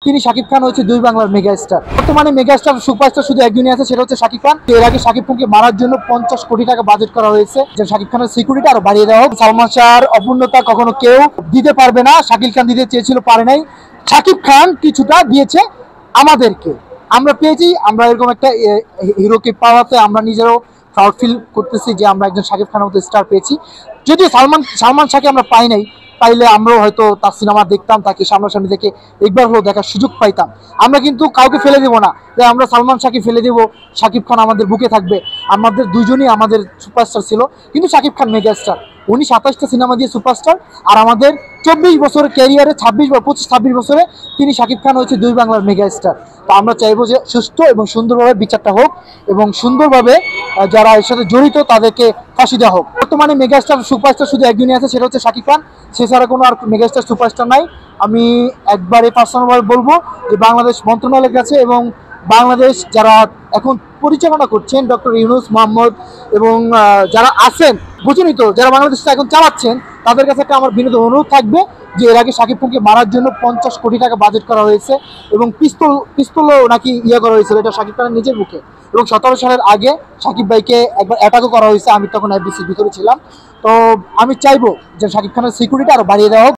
তিনি শাকিব খান হচ্ছে দুই বাংলার মেগা স্টার। বর্তমানে মেগা স্টার সুপারস্টার শুধু একজনই আছে, সেটা হচ্ছে শাকিব খান। এর আগে শাকিব খানকে মারার জন্য 50 কোটি টাকা বাজেট করা হয়েছে, যে শাকিব খানের সিকিউরিটি আরো বাড়িয়ে দেওয়া হোক। সালমান শাহর অপূর্ণতা কখনো কেউ দিতে পারবে না, শাকিব খান দিতে চেয়েছিল পারে নাই, শাকিব খান কিছুটা দিয়েছে আমাদেরকে, আমরা পেয়েছি। আমরা এরকম একটা হিরোকে পাওয়াতে আমরা নিজেরাও প্রাউড ফিল করতেছি যে আমরা একজন শাকিব খানের মতো স্টার পেয়েছি। যদিও সালমান শাহকে আমরা পাই নাই, পাইলে আমরাও হয়তো তার সিনেমা দেখতাম, তাকে সামনাসামনি দেখে একবার হলেও দেখার সুযোগ পাইতাম। আমরা কিন্তু কাউকে ফেলে দেবো না, যে আমরা সালমান শাহকে ফেলে দেবো, শাকিব খান আমাদের বুকে থাকবে। আমাদের দুইজনই আমাদের সুপারস্টার ছিল, কিন্তু শাকিব খান মেগা স্টার, উনি 27টা সিনেমা দিয়ে সুপারস্টার। আর আমাদের 24 বছরের ক্যারিয়ারে 25-26 বছরে তিনি শাকিব খান হচ্ছে দুই বাংলার মেগা স্টার। তো আমরা চাইবো যে সুস্থ এবং সুন্দরভাবে বিচারটা হোক, এবং সুন্দরভাবে যারা এর সাথে জড়িত তাদেরকে ফাঁসি দেওয়া হোক। বর্তমানে মেগাস্টার সুপারস্টার শুধু একজনই আছে, সেটা হচ্ছে শাকিব খান। সেছাড়া কোনো আর মেগাস্টার সুপারস্টার নাই। আমি একবারে পার্সোনালভাবে বলবো যে বাংলাদেশ মন্ত্রণালয়ের কাছে এবং বাংলাদেশ যারা এখন পরিচালনা করছেন, ডক্টর ইউনূস মোহাম্মদ এবং যারা আছেন, বুঝুনই তো, যারা বাংলাদেশটা এখন চালাচ্ছেন, তাদের কাছে একটা আমার বিনীত অনুরোধ থাকবে যে এর আগে শাকিব খানকে মারার জন্য 50 কোটি টাকা বাজেট করা হয়েছে, এবং পিস্তলও নাকি করা হয়েছিল, এটা শাকিব খানের নিজের মুখে। এবং 17 সালের আগে শাকিব ভাইকে একবার অ্যাটাকও করা হয়েছে, আমি তখন এফডিসির ভিতরে ছিলাম। তো আমি চাইবো যে শাকিব খানের সিকিউরিটি আরো বাড়িয়ে দেওয়া হোক।